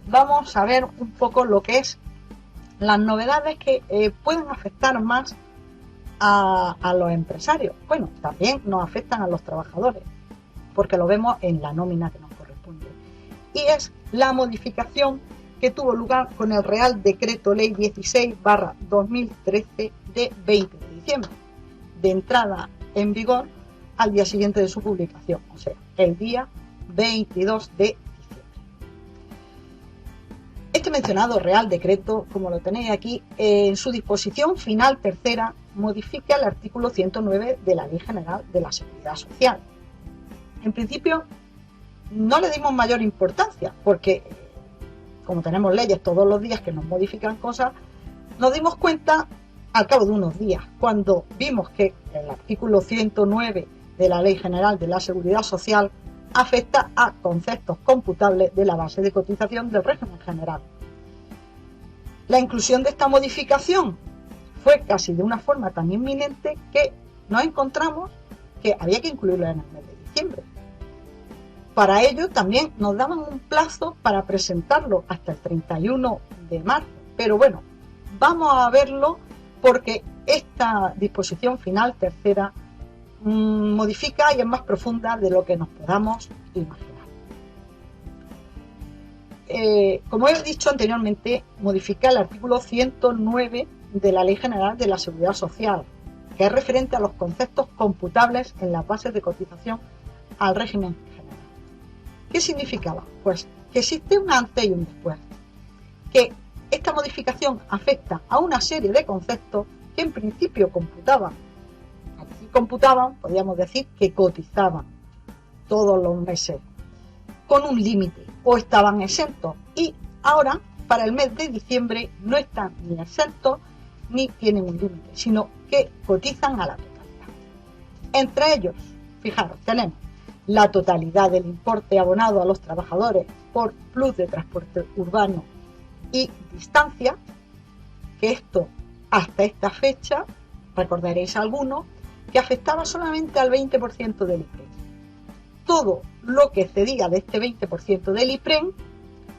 vamos a ver un poco lo que es las novedades que pueden afectar más a los empresarios. Bueno, también nos afectan a los trabajadores, porque lo vemos en la nómina que nos corresponde. Y es la modificación que tuvo lugar con el Real Decreto Ley 16/2013 de 20 de diciembre, de entrada en vigor al día siguiente de su publicación, o sea, el día 22 de diciembre. Este mencionado Real Decreto, como lo tenéis aquí, en su disposición final tercera, modifica el artículo 109 de la Ley General de la Seguridad Social. En principio, no le dimos mayor importancia, porque como tenemos leyes todos los días que nos modifican cosas, nos dimos cuenta al cabo de unos días, cuando vimos que el artículo 109 de la Ley General de la Seguridad Social afecta a conceptos computables de la base de cotización del régimen general. La inclusión de esta modificación fue casi de una forma tan inminente que nos encontramos que había que incluirlo en el mes de diciembre. Para ello también nos daban un plazo para presentarlo hasta el 31 de marzo. Pero bueno, vamos a verlo porque esta disposición final tercera modifica y es más profunda de lo que nos podamos imaginar. Como he dicho anteriormente, modifica el artículo 109 de la Ley General de la Seguridad Social, que es referente a los conceptos computables en las bases de cotización al régimen general. ¿Qué significaba? Pues que existe un antes y un después, que esta modificación afecta a una serie de conceptos que en principio computaban, podríamos decir que cotizaban todos los meses con un límite o estaban exentos, y ahora para el mes de diciembre no están ni exentos ni tienen un límite, sino que cotizan a la totalidad. Entre ellos, fijaros, tenemos la totalidad del importe abonado a los trabajadores por plus de transporte urbano y distancia, que esto hasta esta fecha, recordaréis algunos, que afectaba solamente al 20% del IPREN. Todo lo que excedía de este 20% del IPREN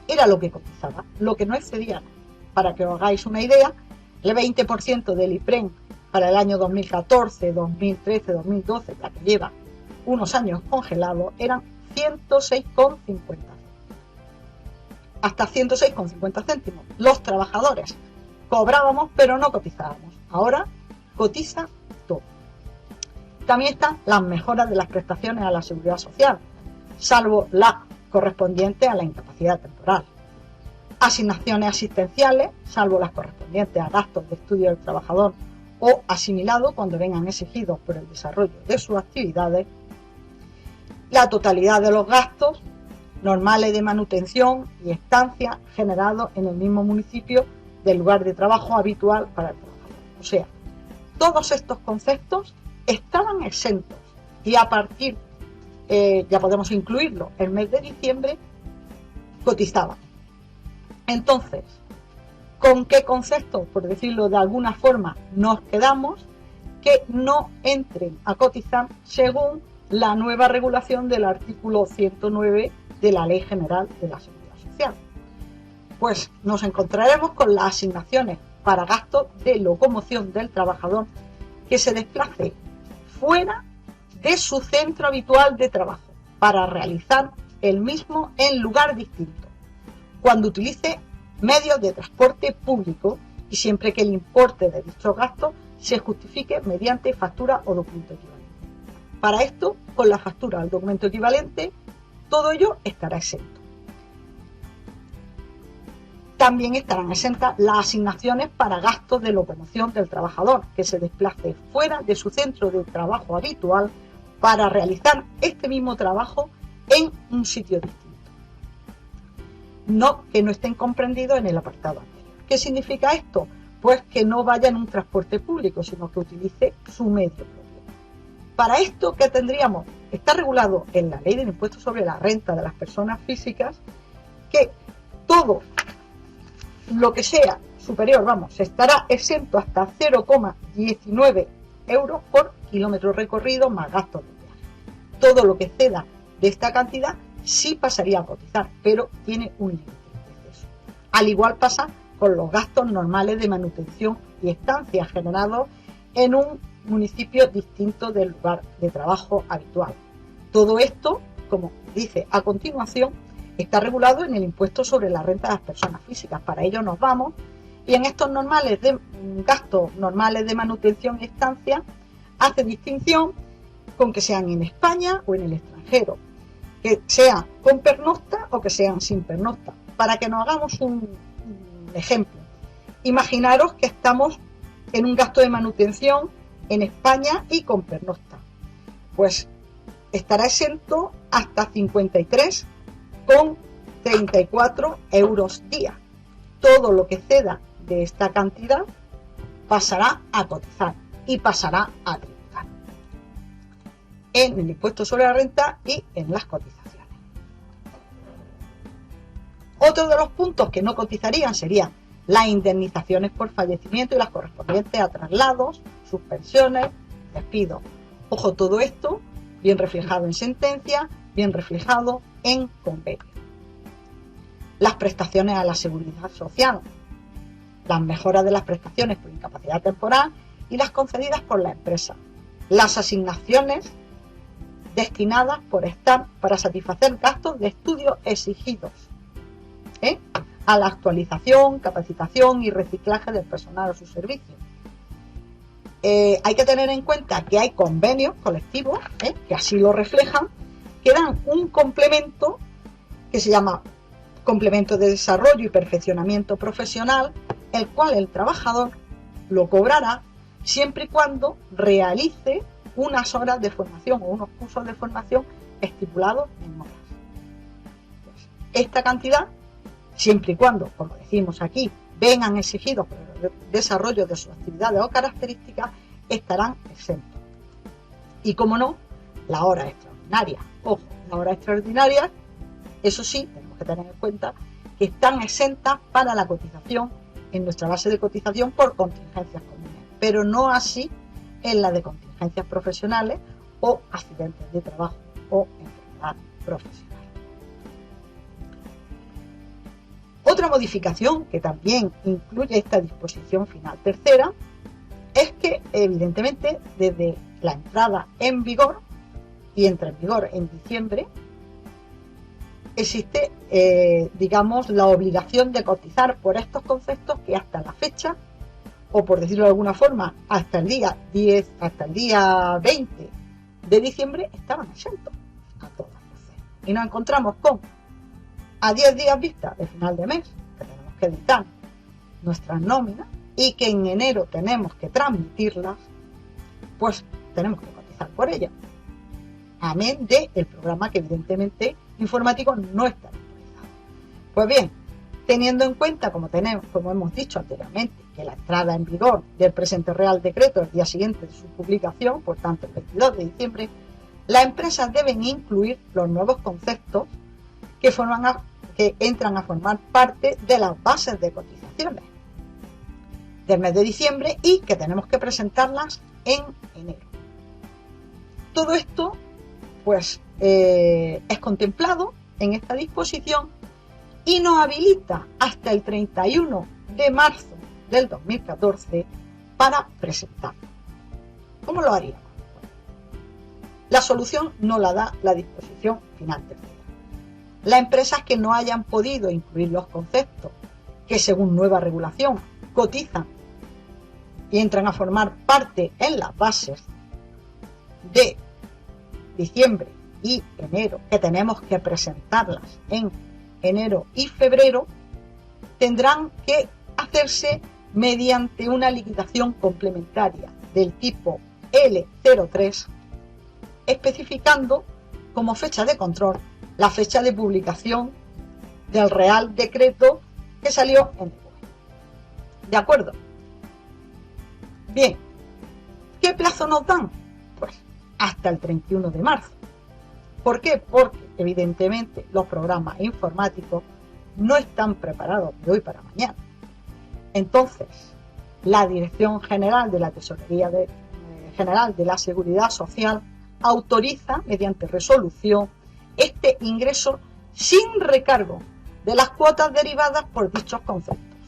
era lo que cotizaba, lo que no excedía. Para que os hagáis una idea, el 20% del IPREN para el año 2014, 2013, 2012, ya que lleva unos años congelados, eran 106,50 céntimos. Hasta 106,50 céntimos. Los trabajadores cobrábamos, pero no cotizábamos. Ahora cotiza todo. También están las mejoras de las prestaciones a la seguridad social, salvo la correspondiente a la incapacidad temporal. Asignaciones asistenciales, salvo las correspondientes a gastos de estudio del trabajador o asimilado cuando vengan exigidos por el desarrollo de sus actividades. La totalidad de los gastos normales de manutención y estancia generados en el mismo municipio del lugar de trabajo habitual para el trabajador. O sea, todos estos conceptos estaban exentos y a partir, ya podemos incluirlo, el mes de diciembre cotizaban. Entonces, ¿con qué conceptos, por decirlo de alguna forma, nos quedamos? Que no entren a cotizar según la nueva regulación del artículo 109 de la Ley General de la Seguridad Social. Pues nos encontraremos con las asignaciones para gastos de locomoción del trabajador que se desplace fuera de su centro habitual de trabajo para realizar el mismo en lugar distinto, cuando utilice medios de transporte público y siempre que el importe de dichos gastos se justifique mediante factura o documento equivalente. Para esto, con la factura o el documento equivalente, todo ello estará exento. También estarán exentas las asignaciones para gastos de locomoción del trabajador que se desplace fuera de su centro de trabajo habitual para realizar este mismo trabajo en un sitio distinto. Que no estén comprendidos en el apartado anterior. ¿Qué significa esto? Pues que no vaya en un transporte público, sino que utilice su medio propio. Para esto, ¿qué tendríamos? Está regulado en la Ley del Impuesto sobre la Renta de las Personas Físicas que todo lo que sea superior, estará exento hasta 0,19 euros por kilómetro recorrido más gastos de peaje. Todo lo que exceda de esta cantidad sí pasaría a cotizar, pero tiene un límite de exceso. Al igual pasa con los gastos normales de manutención y estancia generados en un municipio distinto del lugar de trabajo habitual. Todo esto, como dice a continuación, está regulado en el impuesto sobre la renta de las personas físicas. Para ello nos vamos, y en estos gastos normales de manutención y estancia hace distinción con que sean en España o en el extranjero, que sean con pernocta o que sean sin pernocta. Para que nos hagamos un ejemplo, imaginaros que estamos en un gasto de manutención en España y con pernocta, pues estará exento hasta 53,34 euros día. Todo lo que ceda de esta cantidad pasará a cotizar y pasará a tributar en el impuesto sobre la renta y en las cotizaciones. Otro de los puntos que no cotizarían serían las indemnizaciones por fallecimiento y las correspondientes a traslados, suspensiones, despidos. Ojo, todo esto bien reflejado en sentencia, bien reflejado en convenio. Las prestaciones a la seguridad social, las mejoras de las prestaciones por incapacidad temporal y las concedidas por la empresa. Las asignaciones destinadas por estar para satisfacer gastos de estudio exigidos, a la actualización, capacitación y reciclaje del personal a su servicio. Hay que tener en cuenta que hay convenios colectivos, que así lo reflejan, que dan un complemento que se llama complemento de desarrollo y perfeccionamiento profesional, el cual el trabajador lo cobrará siempre y cuando realice unas horas de formación o unos cursos de formación estipulados en horas. Pues esta cantidad, siempre y cuando, como decimos aquí, vengan exigidos por el desarrollo de sus actividades o características, estarán exentos. Y como no, la hora extraordinaria. Ojo, las horas extraordinarias, eso sí, tenemos que tener en cuenta que están exentas para la cotización en nuestra base de cotización por contingencias comunes, pero no así en la de contingencias profesionales o accidentes de trabajo o enfermedad profesional. Otra modificación que también incluye esta disposición final tercera es que, evidentemente, desde la entrada en vigor, y entra en vigor en diciembre, existe, la obligación de cotizar por estos conceptos que hasta la fecha, o por decirlo de alguna forma, hasta el día 20 de diciembre, estaban exentos a todas luces. Y nos encontramos con, a 10 días vista de final de mes, que tenemos que editar nuestras nóminas y que en enero tenemos que transmitirlas, pues tenemos que cotizar por ellas. Amén del programa que evidentemente informático no está actualizado. Pues bien, teniendo en cuenta, como hemos dicho anteriormente, que la entrada en vigor del presente Real Decreto el día siguiente de su publicación, por tanto el 22 de diciembre, las empresas deben incluir los nuevos conceptos que entran a formar parte de las bases de cotizaciones del mes de diciembre y que tenemos que presentarlas en enero. Todo esto pues es contemplado en esta disposición y nos habilita hasta el 31 de marzo del 2014 para presentarlo. ¿Cómo lo haríamos? Bueno, la solución no la da la disposición final tercera. Las empresas que no hayan podido incluir los conceptos que según nueva regulación cotizan y entran a formar parte en las bases de diciembre y enero, que tenemos que presentarlas en enero y febrero, tendrán que hacerse mediante una liquidación complementaria del tipo L03, especificando como fecha de control la fecha de publicación del Real Decreto que salió en vigor. ¿De acuerdo? Bien, ¿qué plazo nos dan? Pues hasta el 31 de marzo. ¿Por qué? Porque evidentemente los programas informáticos no están preparados de hoy para mañana. Entonces, la Dirección General de la Tesorería General de la Seguridad Social autoriza mediante resolución este ingreso sin recargo de las cuotas derivadas por dichos conceptos,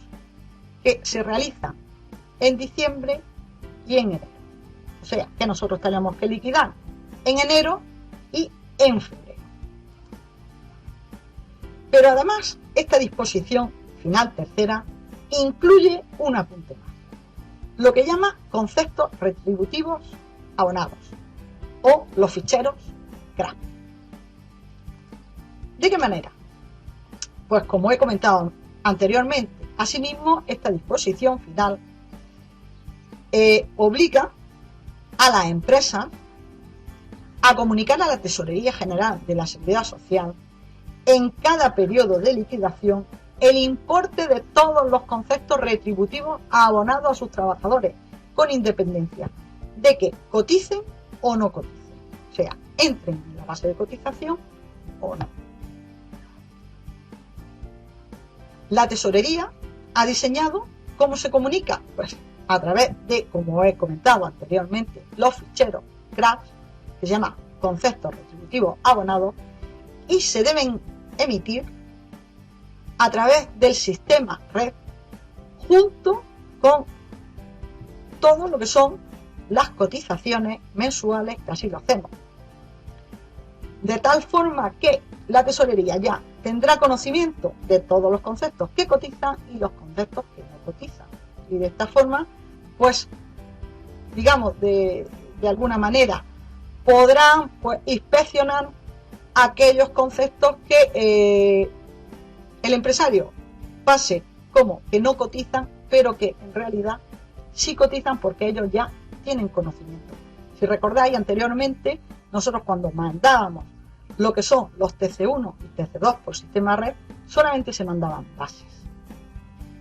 que se realizan en diciembre y en enero. O sea, que nosotros tenemos que liquidar en enero y en febrero. Pero además, esta disposición final tercera incluye un apunte más, lo que llama conceptos retributivos abonados o los ficheros CRA. ¿De qué manera? Pues como he comentado anteriormente, asimismo esta disposición final obliga a la empresa a comunicar a la Tesorería General de la Seguridad Social en cada periodo de liquidación el importe de todos los conceptos retributivos abonados a sus trabajadores, con independencia de que coticen o no coticen, o sea, entren en la base de cotización o no. La Tesorería ha diseñado cómo se comunica, pues a través de, como he comentado anteriormente, los ficheros CRAS, que se llama conceptos retributivos abonados, y se deben emitir a través del sistema red, junto con todo lo que son las cotizaciones mensuales, que así lo hacemos. De tal forma que la Tesorería ya tendrá conocimiento de todos los conceptos que cotizan y los conceptos que no cotizan. Y de esta forma, pues, digamos, de alguna manera, podrán pues inspeccionar aquellos conceptos que el empresario pase como que no cotizan, pero que en realidad sí cotizan porque ellos ya tienen conocimiento. Si recordáis anteriormente, nosotros cuando mandábamos lo que son los TC1 y TC2 por sistema red, solamente se mandaban bases.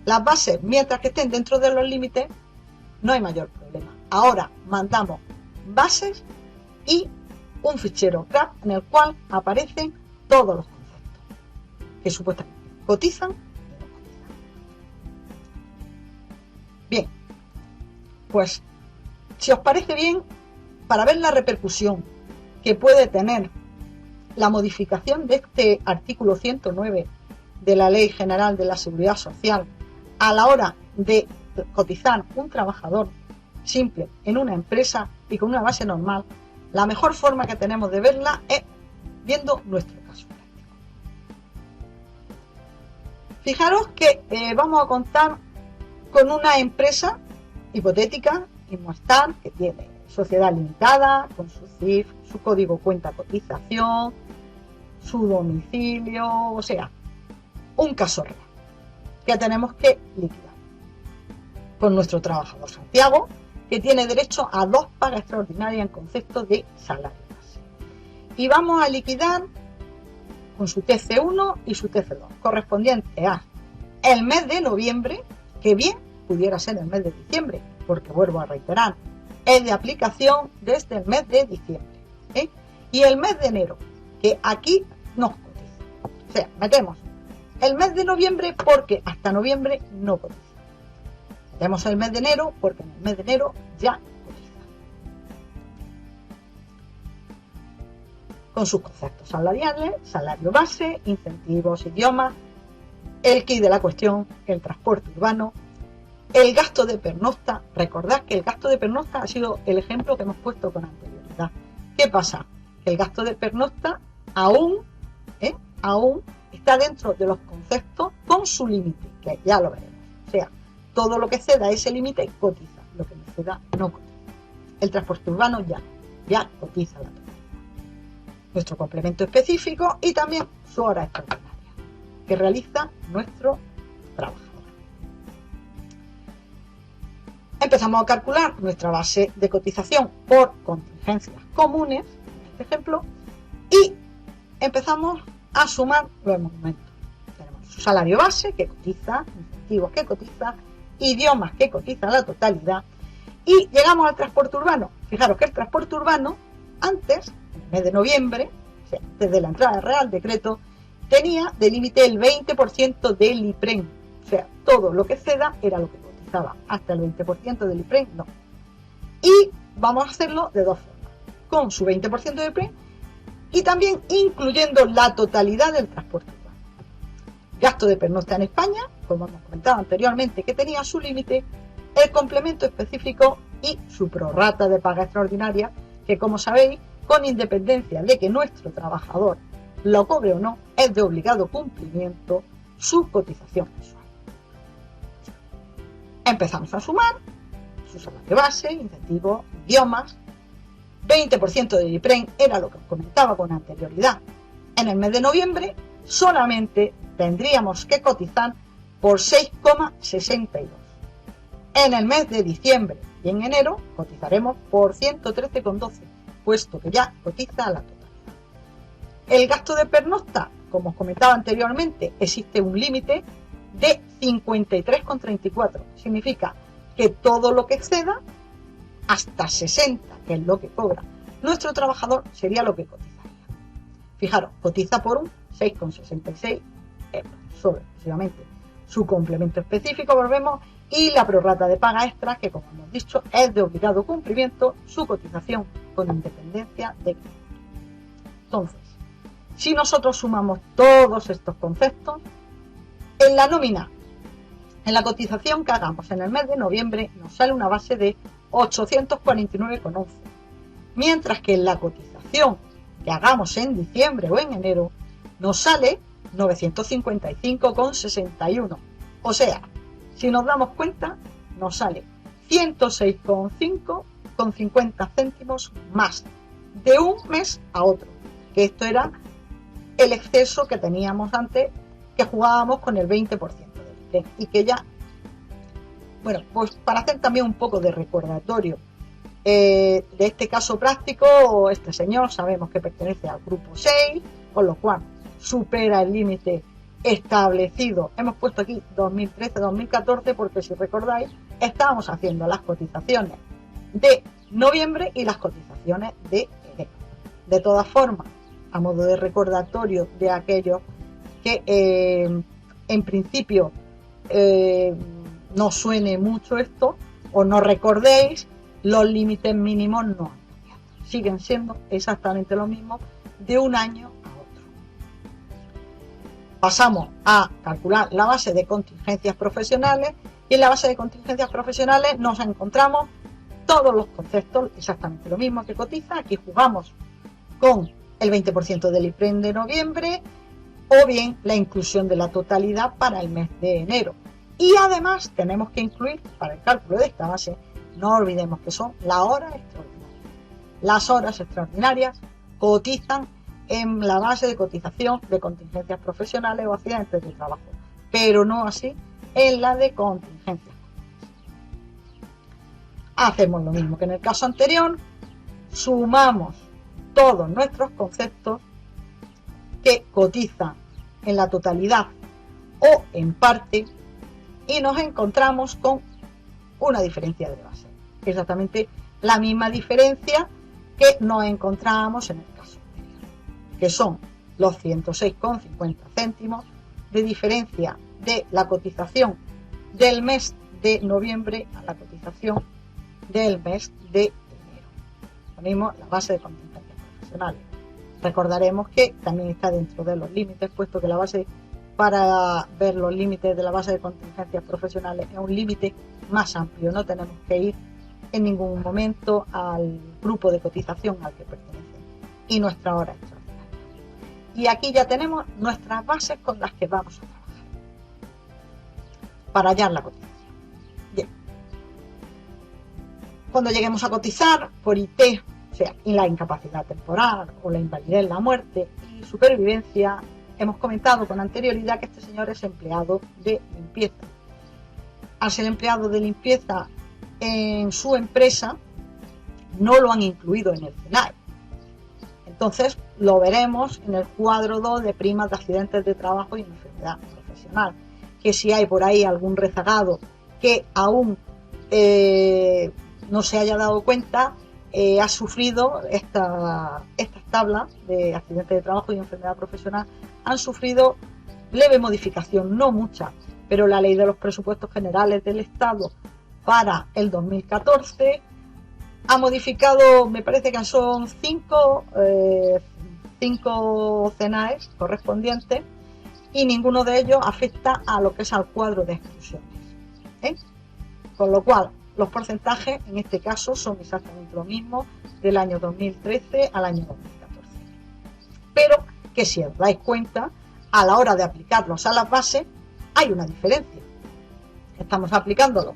Las bases, mientras que estén dentro de los límites, no hay mayor problema. Ahora mandamos bases y un fichero CRA en el cual aparecen todos los conceptos que supuestamente cotizan y no cotizan. Bien, pues si os parece bien, para ver la repercusión que puede tener la modificación de este artículo 109 de la Ley General de la Seguridad Social a la hora de cotizar un trabajador simple en una empresa y con una base normal, la mejor forma que tenemos de verla es viendo nuestro caso práctico. Fijaros que vamos a contar con una empresa hipotética, Inmostar, que tiene sociedad limitada, con su CIF, su código cuenta cotización, su domicilio, o sea, un caso real que tenemos que liquidar. Con nuestro trabajador Santiago, que tiene derecho a 2 pagas extraordinarias en concepto de salario base. Y vamos a liquidar con su TC1 y su TC2, correspondiente a el mes de noviembre, que bien pudiera ser el mes de diciembre, porque vuelvo a reiterar, es de aplicación desde el mes de diciembre, y el mes de enero, que aquí nos cotiza. O sea, metemos el mes de noviembre porque hasta noviembre no cotiza. Metemos el mes de enero porque en el mes de enero ya cotiza. Con sus conceptos salariales, salario base, incentivos, idiomas, el kit de la cuestión, el transporte urbano, el gasto de pernocta. Recordad que el gasto de pernocta ha sido el ejemplo que hemos puesto con anterioridad. ¿Qué pasa? Que el gasto de pernocta aún está dentro de los conceptos con su límite, que ya lo veremos. O sea, todo lo que ceda a ese límite cotiza, lo que no ceda no cotiza. El transporte urbano ya cotiza la totalidad. Nuestro complemento específico y también su hora extraordinaria que realiza nuestro trabajador. Empezamos a calcular nuestra base de cotización por contingencias comunes, en este ejemplo, y empezamos a sumar los monumentos. Tenemos su salario base, que cotiza, incentivos que cotiza, idiomas que cotiza la totalidad, y llegamos al transporte urbano. Fijaros que el transporte urbano, antes, en el mes de noviembre, o sea, antes de la entrada del Real Decreto, tenía de límite el 20% del IPREN. O sea, todo lo que ceda era lo que cotizaba. Hasta el 20% del IPREN, no. Y vamos a hacerlo de dos formas. Con su 20% de IPREN y también incluyendo la totalidad del transporte urbano. gasto de pernocta en España, como hemos comentado anteriormente, que tenía su límite, el complemento específico y su prorrata de paga extraordinaria, que como sabéis, con independencia de que nuestro trabajador lo cobre o no, es de obligado cumplimiento su cotización mensual. Empezamos a sumar su salario base, incentivos, idiomas, 20% de IPREN era lo que os comentaba con anterioridad. En el mes de noviembre solamente tendríamos que cotizar por 6,62. En el mes de diciembre y en enero cotizaremos por 113,12, puesto que ya cotiza a la totalidad. El gasto de pernocta, como os comentaba anteriormente, existe un límite de 53,34. Significa que todo lo que exceda hasta 60, que es lo que cobra nuestro trabajador, sería lo que cotizaría. Fijaros, cotiza por un 6,66 euros sobre exclusivamente su complemento específico, volvemos, y la prorrata de paga extra, que como hemos dicho es de obligado cumplimiento su cotización con independencia de que. Entonces, si nosotros sumamos todos estos conceptos, en la nómina, en la cotización que hagamos en el mes de noviembre, nos sale una base de 849,11, mientras que en la cotización que hagamos en diciembre o en enero nos sale 955,61. O sea, si nos damos cuenta, nos sale 106,5 con 50 céntimos más de un mes a otro, que esto era el exceso que teníamos antes, que jugábamos con el 20% del IPREN, y que ya, bueno, pues para hacer también un poco de recordatorio de este caso práctico, este señor sabemos que pertenece al grupo 6, con lo cual supera el límite establecido. Hemos puesto aquí 2013-2014 porque, si recordáis, estábamos haciendo las cotizaciones de noviembre y las cotizaciones de enero. De todas formas, a modo de recordatorio de aquellos que en principio no suene mucho esto o no recordéis, los límites mínimos no han cambiado, siguen siendo exactamente lo mismo de un año a otro. Pasamos a calcular la base de contingencias profesionales, y en la base de contingencias profesionales nos encontramos todos los conceptos, exactamente lo mismo que cotiza. Aquí jugamos con el 20% del IPREN de noviembre, o bien la inclusión de la totalidad para el mes de enero. Y además tenemos que incluir, para el cálculo de esta base, no olvidemos que son las horas extraordinarias. Las horas extraordinarias cotizan en la base de cotización de contingencias profesionales o accidentes de trabajo, pero no así en la de contingencias. Hacemos lo mismo que en el caso anterior, sumamos todos nuestros conceptos que cotizan en la totalidad o en parte, y nos encontramos con una diferencia de base, exactamente la misma diferencia que nos encontrábamos en el caso anterior, que son los 106,50 céntimos de diferencia de la cotización del mes de noviembre a la cotización del mes de enero. Ponemos la base de contingencias profesionales. Recordaremos que también está dentro de los límites, puesto que la base, para ver los límites de la base de contingencias profesionales, es un límite más amplio. No tenemos que ir en ningún momento al grupo de cotización al que pertenecen y nuestra hora extraordinaria. Y aquí ya tenemos nuestras bases con las que vamos a trabajar para hallar la cotización. Bien. Cuando lleguemos a cotizar por IT, o sea, la incapacidad temporal o la invalidez, la muerte y supervivencia, hemos comentado con anterioridad que este señor es empleado de limpieza. Al ser empleado de limpieza en su empresa, no lo han incluido en el CENAE. Entonces lo veremos en el cuadro 2 de primas de accidentes de trabajo y enfermedad profesional, que si hay por ahí algún rezagado que aún no se haya dado cuenta, ha sufrido estas tablas de accidentes de trabajo y enfermedad profesional, han sufrido leve modificación, no mucha, pero la ley de los presupuestos generales del Estado para el 2014 ha modificado, me parece que son 5 CENAEs correspondientes, y ninguno de ellos afecta a lo que es al cuadro de exclusiones, ¿eh? Con lo cual, los porcentajes en este caso son exactamente lo mismo del año 2013 al año 2014. Pero que si os dais cuenta, a la hora de aplicarlos a las bases, hay una diferencia. Estamos aplicándolo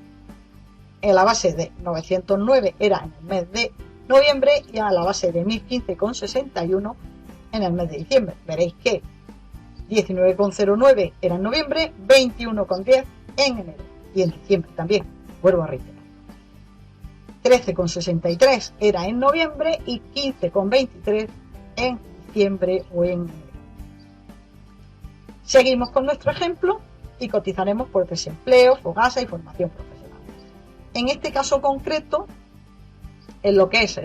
en la base de 909 era en el mes de noviembre y a la base de 1015,61 en el mes de diciembre. Veréis que 19,09 era en noviembre, 21,10 en enero y en diciembre también, vuelvo a reiterar. 13,63 era en noviembre y 15,23 en diciembre o en enero. Seguimos con nuestro ejemplo y cotizaremos por desempleo, fogasa y formación profesional. En este caso concreto, en lo que es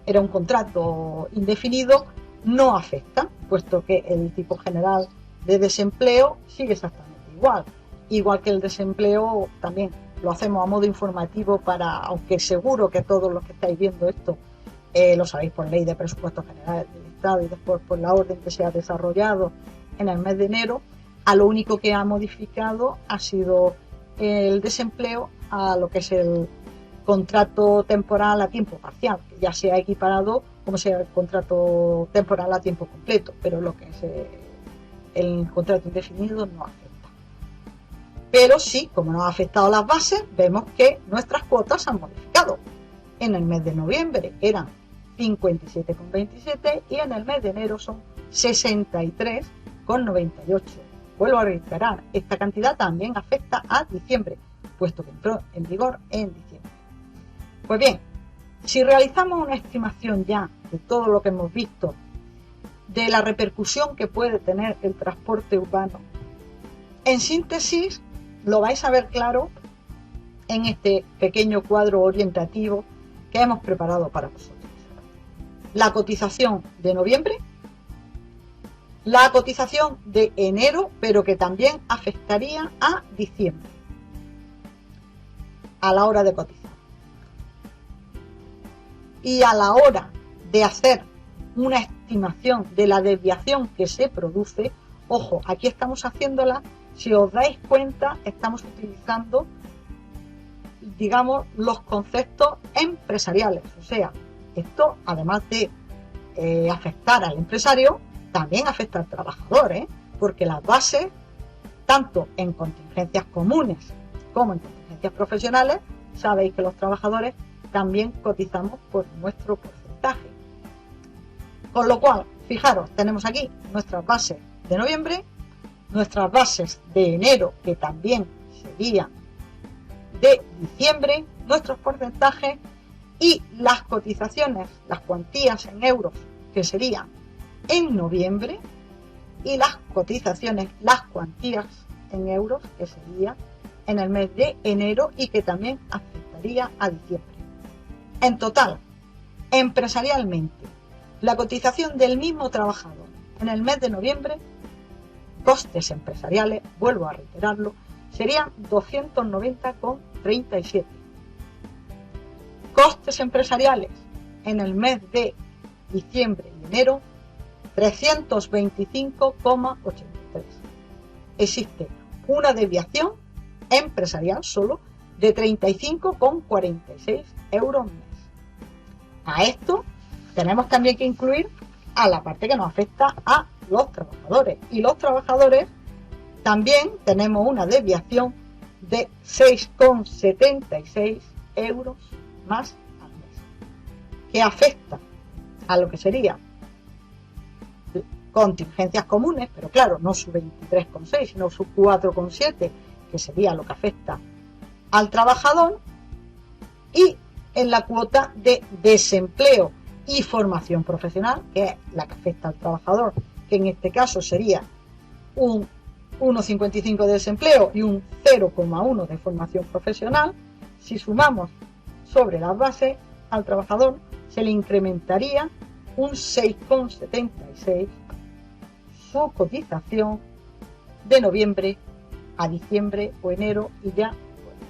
era un contrato indefinido, no afecta, puesto que el tipo general de desempleo sigue exactamente igual. Igual que el desempleo, también lo hacemos a modo informativo para, aunque seguro que todos los que estáis viendo esto lo sabéis por ley de presupuestos generales del Estado y después por la orden que se ha desarrollado en el mes de enero, a lo único que ha modificado ha sido el desempleo a lo que es el contrato temporal a tiempo parcial, que ya se ha equiparado como sea el contrato temporal a tiempo completo, pero lo que es el contrato indefinido no afecta. Pero sí, como no ha afectado las bases, vemos que nuestras cuotas han modificado. En el mes de noviembre eran 57,27 y en el mes de enero son 63,98. Vuelvo a reiterar, esta cantidad también afecta a diciembre, puesto que entró en vigor en diciembre. Pues bien, si realizamos una estimación ya de todo lo que hemos visto, de la repercusión que puede tener el transporte urbano, en síntesis lo vais a ver claro en este pequeño cuadro orientativo que hemos preparado para vosotros. La cotización de noviembre, la cotización de enero, pero que también afectaría a diciembre a la hora de cotizar. Y a la hora de hacer una estimación de la desviación que se produce, ojo, aquí estamos haciéndola, si os dais cuenta, estamos utilizando, digamos, los conceptos empresariales. O sea, esto, además de afectar al empresario, también afecta al trabajador, porque las bases, tanto en contingencias comunes como en contingencias profesionales, sabéis que los trabajadores también cotizamos por nuestro porcentaje. Con lo cual, fijaros, tenemos aquí nuestras bases de noviembre, nuestras bases de enero, que también serían de diciembre, nuestros porcentajes y las cotizaciones, las cuantías en euros, que serían en noviembre, y las cotizaciones, las cuantías en euros, que sería en el mes de enero y que también afectaría a diciembre. En total, empresarialmente, la cotización del mismo trabajador en el mes de noviembre, costes empresariales, vuelvo a reiterarlo, serían 290,37. Costes empresariales en el mes de diciembre y enero, 325,83. Existe una desviación empresarial solo de 35,46 euros mes. A esto tenemos también que incluir a la parte que nos afecta a los trabajadores. Y los trabajadores también tenemos una desviación de 6,76 euros más al mes, que afecta a lo que sería contingencias comunes, pero claro, no su 23,6, sino su 4,7, que sería lo que afecta al trabajador, y en la cuota de desempleo y formación profesional, que es la que afecta al trabajador, que en este caso sería un 1,55 de desempleo y un 0,1 de formación profesional. Si sumamos sobre las bases, al trabajador se le incrementaría un 6,76 su cotización de noviembre a diciembre o enero y ya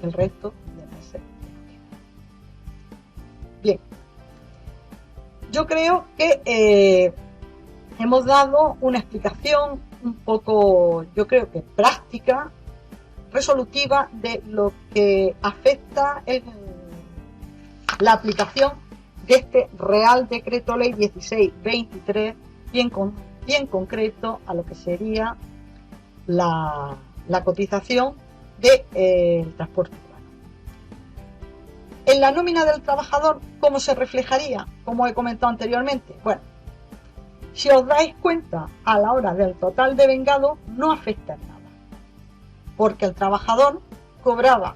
el resto de meses. Bien, yo creo que hemos dado una explicación un poco, yo creo que práctica, resolutiva de lo que afecta la aplicación de este Real Decreto Ley 1623, bien concreto a lo que sería la cotización del transporte urbano. En la nómina del trabajador, ¿cómo se reflejaría? Como he comentado anteriormente. Bueno, si os dais cuenta, a la hora del total de vengado no afecta en nada, porque el trabajador cobraba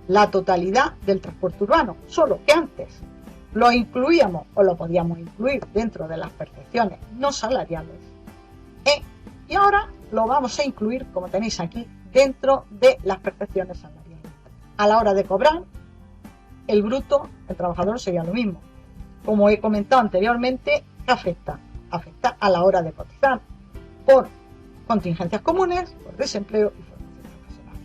la totalidad del transporte urbano, solo que antes lo incluíamos o lo podíamos incluir dentro de las percepciones no salariales, y ahora lo vamos a incluir, como tenéis aquí, dentro de las percepciones salariales. A la hora de cobrar, el bruto, el trabajador sería lo mismo. Como he comentado anteriormente, afecta a la hora de cotizar por contingencias comunes, por desempleo y formación profesional,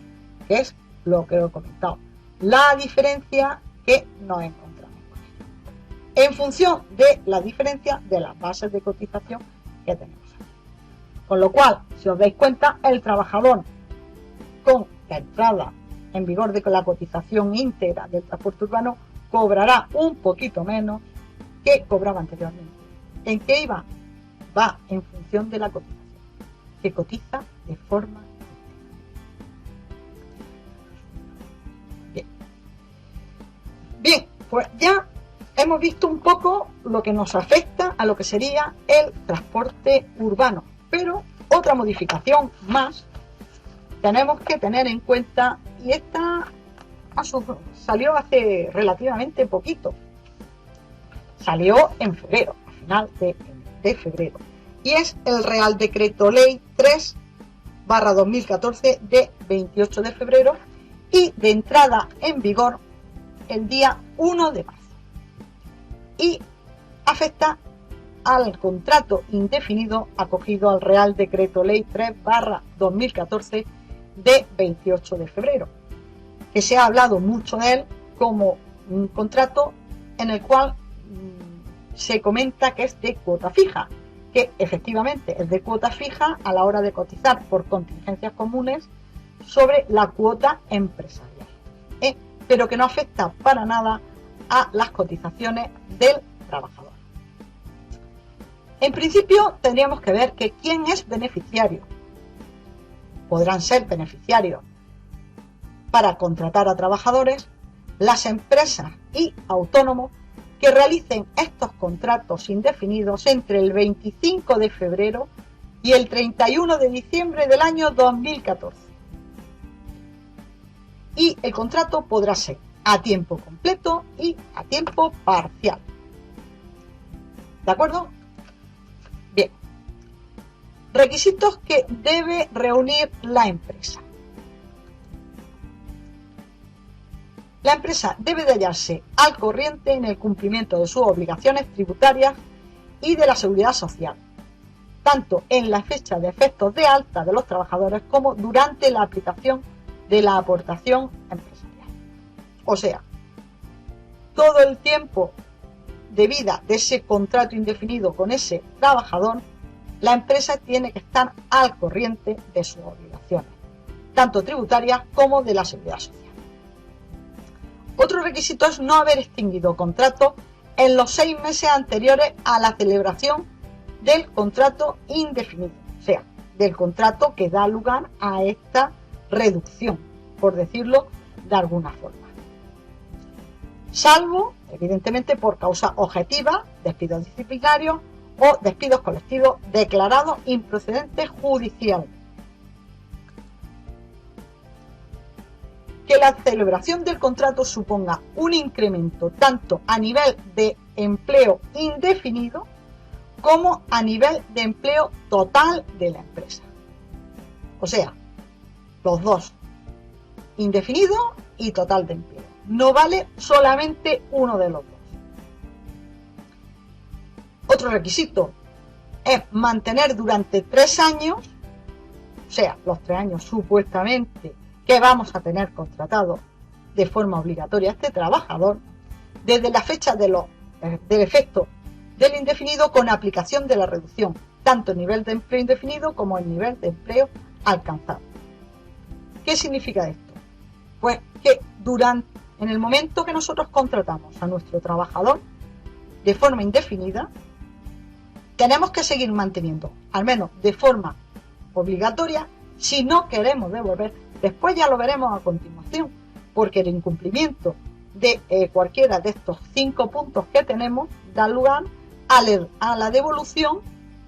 que es lo que he comentado. La diferencia que nos encontramos con ello, en función de la diferencia de las bases de cotización que tenemos aquí. Con lo cual, si os dais cuenta, el trabajador con la entrada en vigor de la cotización íntegra del transporte urbano cobrará un poquito menos que cobraba anteriormente. ¿En qué iba? Va en función de la cotización, que cotiza de forma íntegra. Bien, pues ya hemos visto un poco lo que nos afecta a lo que sería el transporte urbano, pero otra modificación más tenemos que tener en cuenta, y esta salió hace relativamente poquito, salió en febrero, a final de febrero, y es el Real Decreto Ley 3/2014 de 28 de febrero y de entrada en vigor el día 1 de marzo, y afecta al contrato indefinido acogido al Real Decreto Ley 3/2014 de 28 de febrero, que se ha hablado mucho de él como un contrato en el cual se comenta que es de cuota fija, que efectivamente es de cuota fija a la hora de cotizar por contingencias comunes sobre la cuota empresarial, pero que no afecta para nada a las cotizaciones del trabajador. En principio tendríamos que ver que quién es beneficiario. Podrán ser beneficiarios para contratar a trabajadores las empresas y autónomos que realicen estos contratos indefinidos entre el 25 de febrero y el 31 de diciembre del año 2014. Y el contrato podrá ser a tiempo completo y a tiempo parcial. ¿De acuerdo? Bien. Requisitos que debe reunir la empresa. La empresa debe de hallarse al corriente en el cumplimiento de sus obligaciones tributarias y de la seguridad social, tanto en la fecha de efectos de alta de los trabajadores como durante la aplicación de la aportación empresarial. O sea, todo el tiempo de vida de ese contrato indefinido con ese trabajador, la empresa tiene que estar al corriente de sus obligaciones, tanto tributarias como de la seguridad social. Otro requisito es no haber extinguido contrato en los 6 meses anteriores a la celebración del contrato indefinido, o sea, del contrato que da lugar a esta reducción, por decirlo de alguna forma. Salvo, evidentemente, por causa objetiva, despidos disciplinarios o despidos colectivos declarados improcedentes judicialmente. Que la celebración del contrato suponga un incremento tanto a nivel de empleo indefinido como a nivel de empleo total de la empresa. O sea, los dos, indefinido y total de empleo. No vale solamente uno de los dos. Otro requisito es mantener durante 3 años, o sea, los 3 años supuestamente que vamos a tener contratado de forma obligatoria a este trabajador, desde la fecha del efecto del indefinido con aplicación de la reducción tanto el nivel de empleo indefinido como el nivel de empleo alcanzado. ¿Qué significa esto? Pues que en el momento que nosotros contratamos a nuestro trabajador de forma indefinida, tenemos que seguir manteniendo, al menos de forma obligatoria, si no queremos devolver. Después ya lo veremos a continuación, porque el incumplimiento de cualquiera de estos 5 puntos que tenemos da lugar a la devolución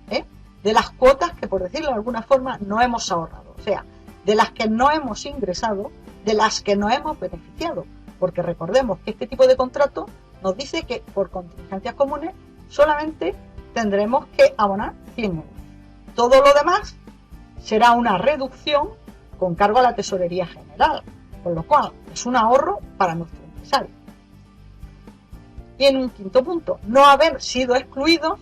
de las cuotas que, por decirlo de alguna forma, no hemos ahorrado, o sea, de las que no hemos ingresado, de las que no hemos beneficiado, porque recordemos que este tipo de contrato nos dice que por contingencias comunes solamente tendremos que abonar 100 euros. Todo lo demás será una reducción con cargo a la tesorería general, con lo cual es un ahorro para nuestro empresario. Y en un quinto punto, no haber sido excluidos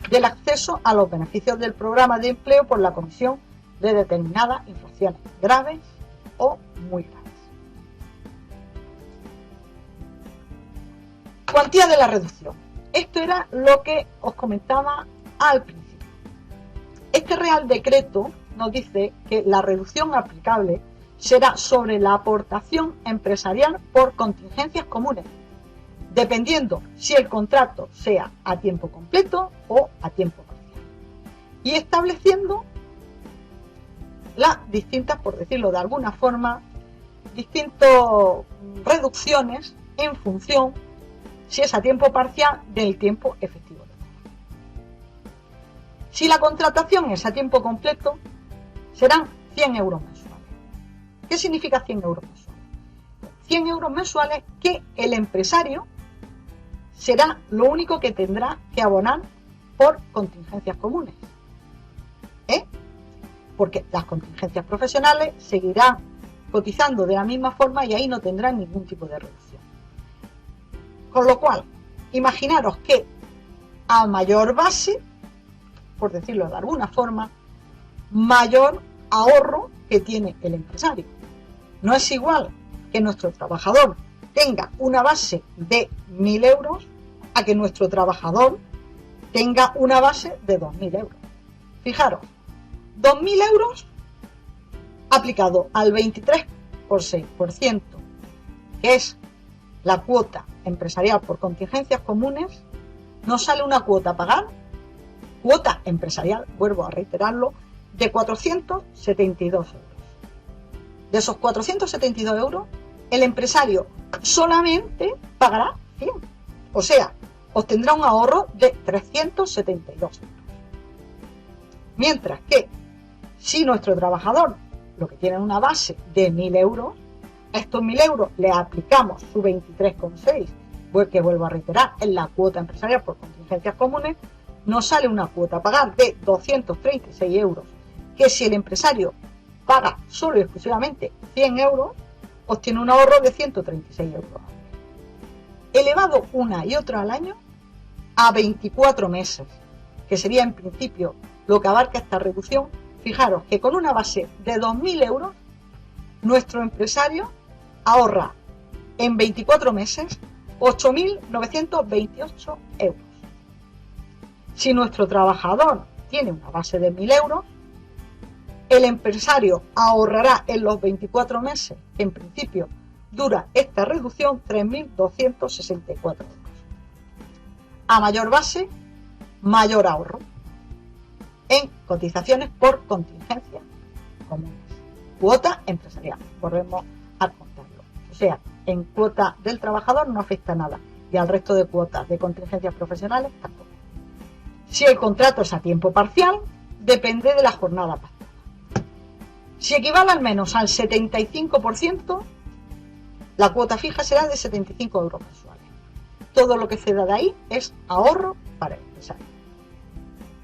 del acceso a los beneficios del programa de empleo por la comisión de determinadas infracciones graves o muy graves. Cuantía de la reducción. Esto era lo que os comentaba al principio. Este Real Decreto nos dice que la reducción aplicable será sobre la aportación empresarial por contingencias comunes, dependiendo si el contrato sea a tiempo completo o a tiempo parcial, y estableciendo las distintas, por decirlo de alguna forma, distintas reducciones en función, si es a tiempo parcial, del tiempo efectivo de trabajo. Si la contratación es a tiempo completo, serán 100 euros mensuales. ¿Qué significa 100 euros mensuales? 100 euros mensuales que el empresario será lo único que tendrá que abonar por contingencias comunes. Porque las contingencias profesionales seguirán cotizando de la misma forma y ahí no tendrán ningún tipo de reducción. Con lo cual, imaginaros que a mayor base, por decirlo de alguna forma, mayor ahorro que tiene el empresario. No es igual que nuestro trabajador tenga una base de 1.000 euros a que nuestro trabajador tenga una base de 2.000 euros. Fijaros, 2.000 euros aplicado al 23,6%, que es la cuota empresarial por contingencias comunes, nos sale una cuota a pagar, cuota empresarial, vuelvo a reiterarlo, de 472 euros. De esos 472 euros, el empresario solamente pagará 100. O sea, obtendrá un ahorro de 372 euros. Mientras que, si nuestro trabajador lo que tiene una base de 1.000 euros, a estos 1.000 euros le aplicamos su 23,6, que vuelvo a reiterar, en la cuota empresarial por contingencias comunes, nos sale una cuota a pagar de 236 euros, que si el empresario paga solo y exclusivamente 100 euros, obtiene un ahorro de 136 euros. Elevado una y otra al año a 24 meses, que sería en principio lo que abarca esta reducción. Fijaros que con una base de 2.000 euros, nuestro empresario ahorra en 24 meses 8.928 euros. Si nuestro trabajador tiene una base de 1.000 euros, el empresario ahorrará en los 24 meses, que en principio dura esta reducción, 3.264 euros. A mayor base, mayor ahorro en cotizaciones por contingencias comunes. Cuota empresarial, volvemos a contarlo. O sea, en cuota del trabajador no afecta nada y al resto de cuotas de contingencias profesionales tampoco. Si el contrato es a tiempo parcial, depende de la jornada pasada. Si equivale al menos al 75%, la cuota fija será de 75 euros mensuales. Todo lo que ceda de ahí es ahorro para el empresario.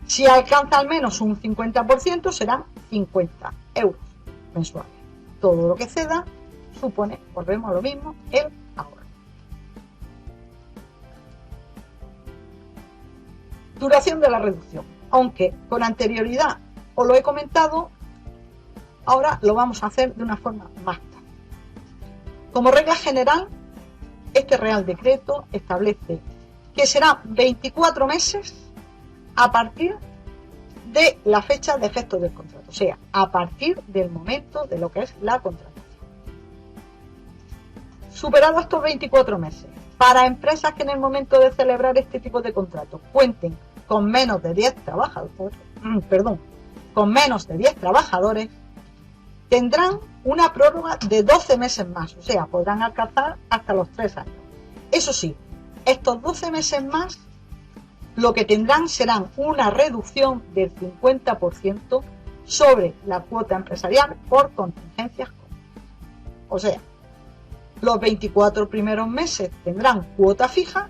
Si alcanza al menos un 50%, serán 50 euros mensuales. Todo lo que ceda supone, volvemos a lo mismo, el ahorro. Duración de la reducción. Aunque con anterioridad os lo he comentado, ahora lo vamos a hacer de una forma más clara. Como regla general, este Real Decreto establece que serán 24 meses a partir de la fecha de efecto del contrato, o sea, a partir del momento de lo que es la contratación. Superados estos 24 meses, para empresas que en el momento de celebrar este tipo de contratos cuenten con menos de 10 trabajadores, tendrán una prórroga de 12 meses más, o sea, podrán alcanzar hasta los 3 años. Eso sí, estos 12 meses más lo que tendrán serán una reducción del 50% sobre la cuota empresarial por contingencias comunes. O sea, los 24 primeros meses tendrán cuota fija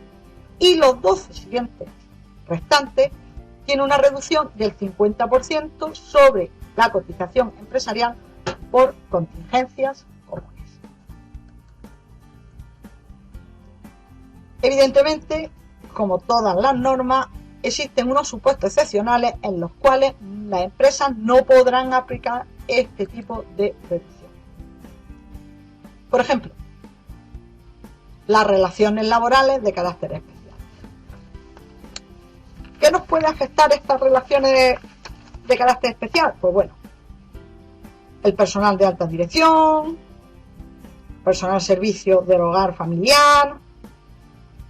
y los 12 siguientes restantes tienen una reducción del 50% sobre la cotización empresarial por contingencias comunes. Evidentemente, como todas las normas, existen unos supuestos excepcionales en los cuales las empresas no podrán aplicar este tipo de reducción. Por ejemplo, las relaciones laborales de carácter especial. ¿Qué nos puede afectar estas relaciones de carácter especial? Pues bueno, el personal de alta dirección, personal servicio del hogar familiar,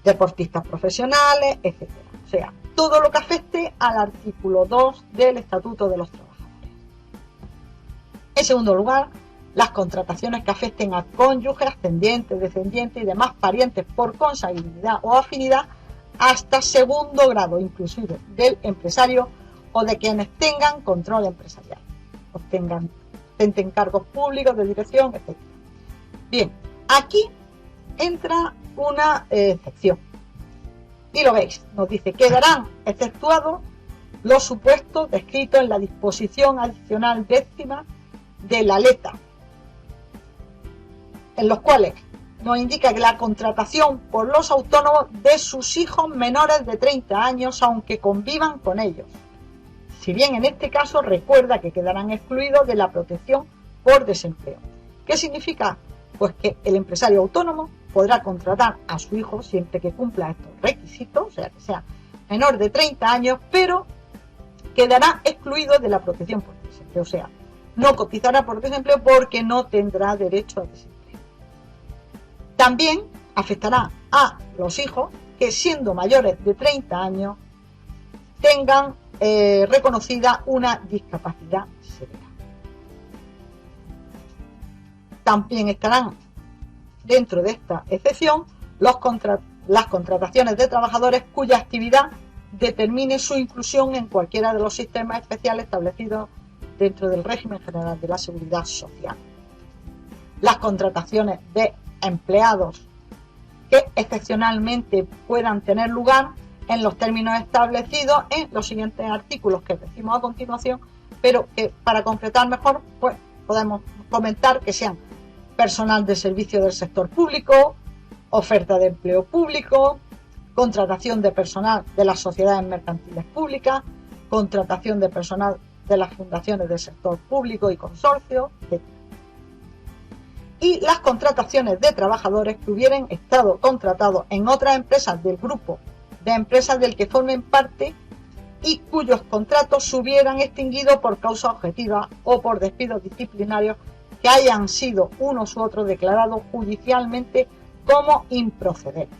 deportistas profesionales, etc. O sea, todo lo que afecte al artículo 2 del Estatuto de los Trabajadores. En segundo lugar, las contrataciones que afecten a cónyuges, ascendientes, descendientes y demás parientes por consanguinidad o afinidad hasta segundo grado, inclusive del empresario o de quienes tengan control empresarial, ostenten cargos públicos de dirección, etc. Bien, aquí entra una excepción. Y lo veis, nos dice, quedarán exceptuados los supuestos descritos en la disposición adicional 10ª de la LETA, en los cuales nos indica que la contratación por los autónomos de sus hijos menores de 30 años, aunque convivan con ellos. Si bien en este caso recuerda que quedarán excluidos de la protección por desempleo. ¿Qué significa? Pues que el empresario autónomo podrá contratar a su hijo siempre que cumpla estos requisitos, o sea, que sea menor de 30 años, pero quedará excluido de la protección por desempleo, o sea, no cotizará por desempleo porque no tendrá derecho a desempleo. También afectará a los hijos que, siendo mayores de 30 años, tengan reconocida una discapacidad severa. También estarán dentro de esta excepción las contrataciones de trabajadores cuya actividad determine su inclusión en cualquiera de los sistemas especiales establecidos dentro del régimen general de la seguridad social. Las contrataciones de empleados que excepcionalmente puedan tener lugar en los términos establecidos en los siguientes artículos que decimos a continuación, pero que para concretar mejor, pues podemos comentar que sean personal de servicio del sector público, oferta de empleo público, contratación de personal de las sociedades mercantiles públicas, contratación de personal de las fundaciones del sector público y consorcios, etc. Y las contrataciones de trabajadores que hubieran estado contratados en otras empresas del grupo de empresas del que formen parte y cuyos contratos se hubieran extinguido por causa objetiva o por despidos disciplinarios que hayan sido unos u otros declarados judicialmente como improcedentes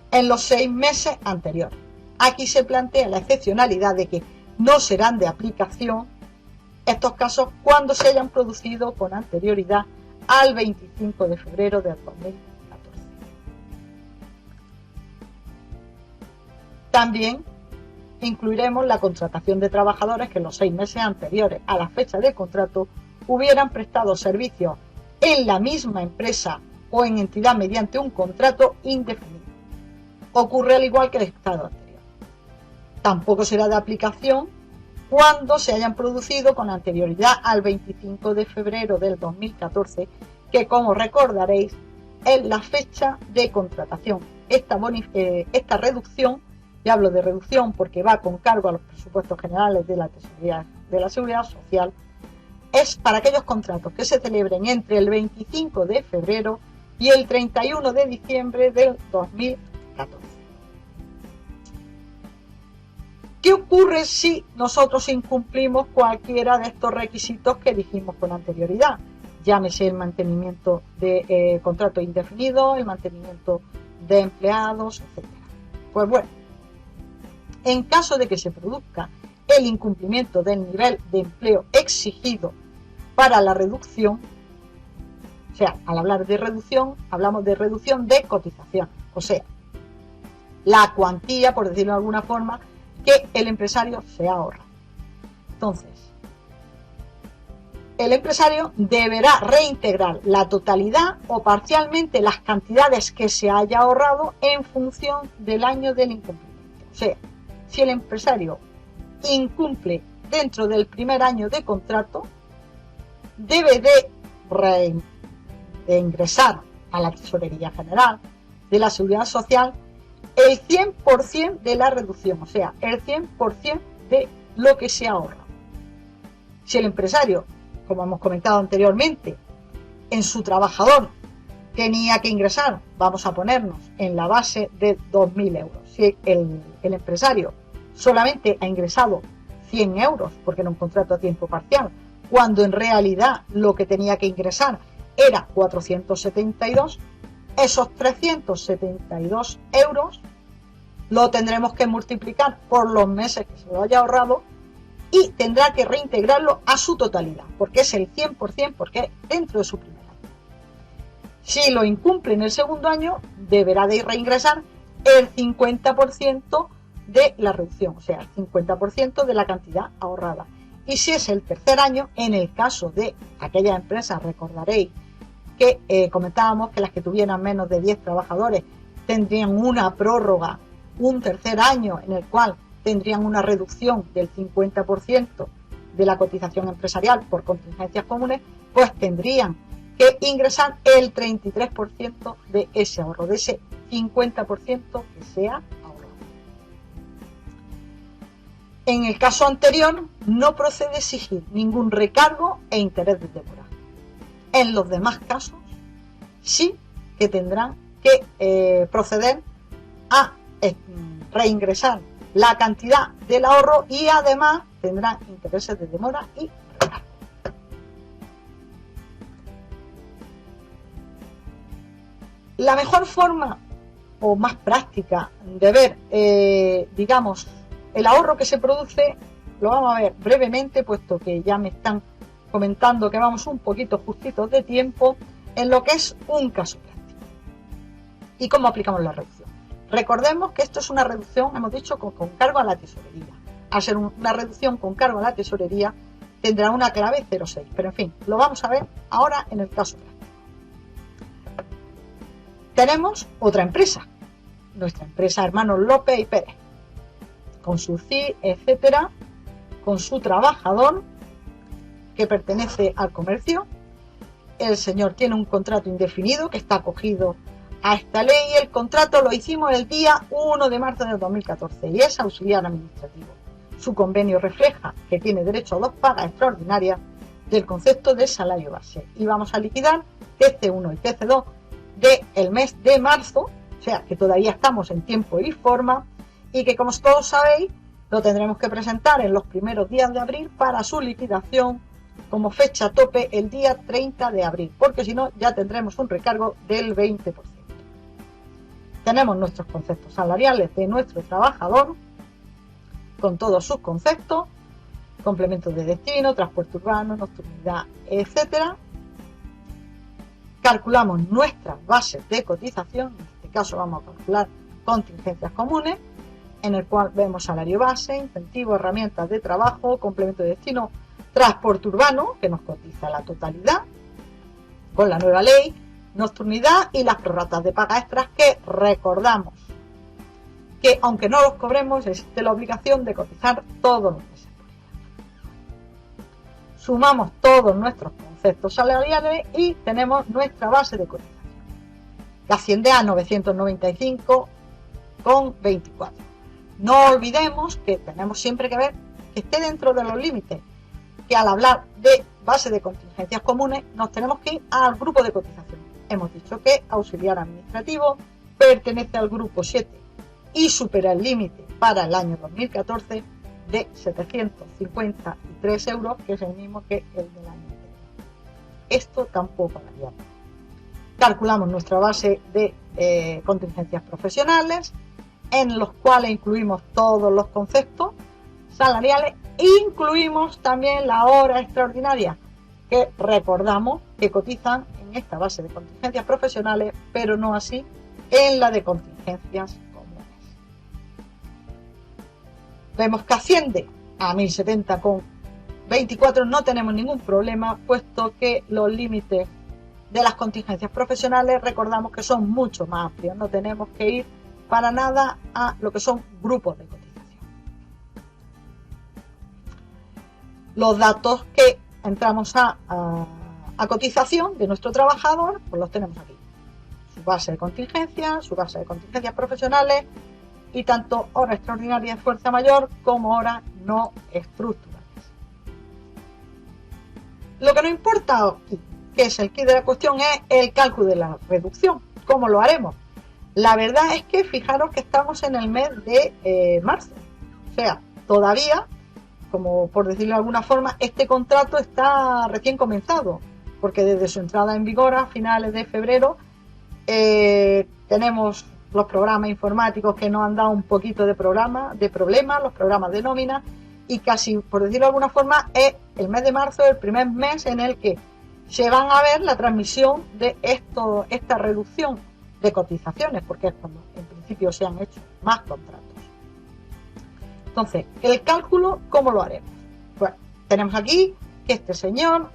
en los 6 meses anteriores. Aquí se plantea la excepcionalidad de que no serán de aplicación estos casos cuando se hayan producido con anterioridad al 25 de febrero del 2014. También incluiremos la contratación de trabajadores que en los 6 meses anteriores a la fecha del contrato hubieran prestado servicios en la misma empresa o en entidad mediante un contrato indefinido. Ocurre al igual que el estado anterior. Tampoco será de aplicación cuando se hayan producido con anterioridad al 25 de febrero del 2014, que, como recordaréis, es la fecha de contratación. Esta reducción, y hablo de reducción porque va con cargo a los presupuestos generales de la Seguridad Social, es para aquellos contratos que se celebren entre el 25 de febrero y el 31 de diciembre del 2014. ¿Qué ocurre si nosotros incumplimos cualquiera de estos requisitos que dijimos con anterioridad? Llámese el mantenimiento de contrato indefinido, el mantenimiento de empleados, etc. Pues bueno, en caso de que se produzca el incumplimiento del nivel de empleo exigido para la reducción, o sea, al hablar de reducción, hablamos de reducción de cotización, o sea, la cuantía, por decirlo de alguna forma, que el empresario se ahorra. Entonces, el empresario deberá reintegrar la totalidad o parcialmente las cantidades que se haya ahorrado en función del año del incumplimiento. O sea, si el empresario incumple dentro del primer año de contrato, debe de ingresar a la Tesorería General de la Seguridad Social el 100% de la reducción, o sea, el 100% de lo que se ahorra. Si el empresario, como hemos comentado anteriormente, en su trabajador tenía que ingresar, vamos a ponernos en la base de 2.000 euros. Si el empresario solamente ha ingresado 100 euros, porque era un contrato a tiempo parcial, cuando en realidad lo que tenía que ingresar era 472, esos 372 euros lo tendremos que multiplicar por los meses que se lo haya ahorrado y tendrá que reintegrarlo a su totalidad, porque es el 100%, porque es dentro de su primer año. Si lo incumple en el segundo año, deberá de reingresar el 50% de la reducción, o sea, el 50% de la cantidad ahorrada. Y si es el tercer año, en el caso de aquellas empresas, recordaréis que comentábamos que las que tuvieran menos de 10 trabajadores tendrían una prórroga, un tercer año en el cual tendrían una reducción del 50% de la cotización empresarial por contingencias comunes, pues tendrían que ingresar el 33% de ese ahorro, de ese 50% que sea ahorrado. En el caso anterior, no procede exigir ningún recargo e interés de demora. En los demás casos, sí que tendrán que proceder a reingresar la cantidad del ahorro y además tendrán intereses de demora y recargo. La mejor forma o más práctica de ver, digamos, el ahorro que se produce, lo vamos a ver brevemente, puesto que ya me están comentando que vamos un poquito justitos de tiempo, en lo que es un caso práctico. ¿Y cómo aplicamos la reducción? Recordemos que esto es una reducción, hemos dicho, con cargo a la tesorería. Al ser una reducción con cargo a la tesorería, tendrá una clave 06. Pero en fin, lo vamos a ver ahora en el caso práctico. Tenemos otra empresa, nuestra empresa Hermanos López y Pérez, con su CIE, etcétera, con su trabajador que pertenece al comercio. El señor tiene un contrato indefinido que está acogido a esta ley y el contrato lo hicimos el día 1 de marzo del 2014 y es auxiliar administrativo. Su convenio refleja que tiene derecho a 2 pagas extraordinarias del concepto de salario base y vamos a liquidar TC1 y TC2 del mes de marzo, o sea que todavía estamos en tiempo y forma y que, como todos sabéis, lo tendremos que presentar en los primeros días de abril para su liquidación como fecha tope el día 30 de abril, porque si no ya tendremos un recargo del 20%. Tenemos nuestros conceptos salariales de nuestro trabajador, con todos sus conceptos, complementos de destino, transporte urbano, nocturnidad, etcétera. Calculamos nuestras bases de cotización, en este caso vamos a calcular contingencias comunes, en el cual vemos salario base, incentivo, herramientas de trabajo, complemento de destino, transporte urbano, que nos cotiza la totalidad con la nueva ley, nocturnidad y las prorratas de paga extras, que recordamos que aunque no los cobremos existe la obligación de cotizar todos los meses por ella. Sumamos todos nuestros conceptos salariales y tenemos nuestra base de cotización, que asciende a 995,24. No olvidemos que tenemos siempre que ver que esté dentro de los límites, que al hablar de base de contingencias comunes nos tenemos que ir al grupo de cotización. Hemos dicho que auxiliar administrativo pertenece al grupo 7 y supera el límite para el año 2014 de 753 euros, que es el mismo que el del año anterior. Esto tampoco varía. Calculamos nuestra base de contingencias profesionales, en los cuales incluimos todos los conceptos salariales, incluimos también la hora extraordinaria, que recordamos que cotizan en esta base de contingencias profesionales, pero no así en la de contingencias comunes. Vemos que asciende a 1070,24, no tenemos ningún problema, puesto que los límites de las contingencias profesionales recordamos que son mucho más amplios, no tenemos que ir para nada a lo que son grupos de cotización. Los datos que entramos a cotización de nuestro trabajador, pues los tenemos aquí. Su base de contingencias, su base de contingencias profesionales y tanto hora extraordinaria de fuerza mayor como horas no estructurales. Lo que nos importa aquí, que es el quid de la cuestión, es el cálculo de la reducción. ¿Cómo lo haremos? La verdad es que fijaros que estamos en el mes de marzo. O sea, todavía, como por decirlo de alguna forma, este contrato está recién comenzado, porque desde su entrada en vigor a finales de febrero tenemos los programas informáticos que nos han dado un poquito de problemas, los programas de nómina, y casi, por decirlo de alguna forma, es el mes de marzo el primer mes en el que se van a ver la transmisión de esta reducción de cotizaciones, porque es cuando en principio se han hecho más contratos. Entonces, el cálculo, ¿cómo lo haremos? Bueno, tenemos aquí que este señor,